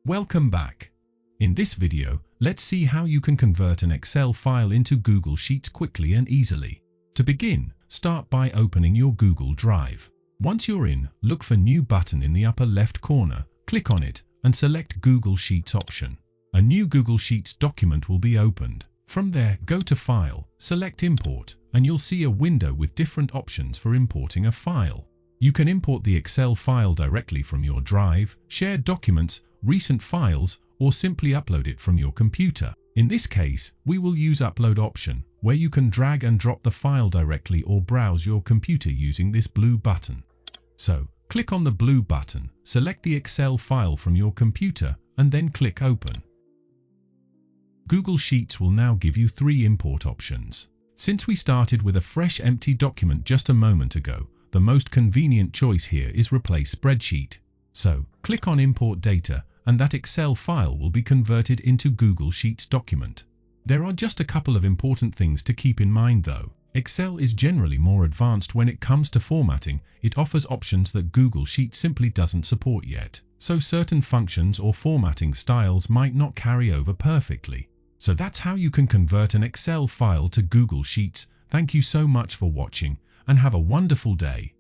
Welcome back. In this video, let's see how you can convert an Excel file into Google Sheets quickly and easily. To begin, start by opening your Google Drive. Once you're in, look for New button in the upper left corner, click on it, and select Google Sheets option. A new Google Sheets document will be opened. From there, go to File, select Import, and you'll see a window with different options for importing a file. You can import the Excel file directly from your Drive, shared documents, recent files, or simply upload it from your computer. In this case, we will use Upload option, where you can drag and drop the file directly or browse your computer using this blue button. So, click on the blue button, select the Excel file from your computer, and then click Open. Google Sheets will now give you 3 import options. Since we started with a fresh empty document just a moment ago, the most convenient choice here is Replace Spreadsheet. So, click on Import Data, and that Excel file will be converted into Google Sheets document. There are just a couple of important things to keep in mind though. Excel is generally more advanced when it comes to formatting. It offers options that Google Sheets simply doesn't support yet. So certain functions or formatting styles might not carry over perfectly. So that's how you can convert an Excel file to Google Sheets. Thank you so much for watching, and have a wonderful day.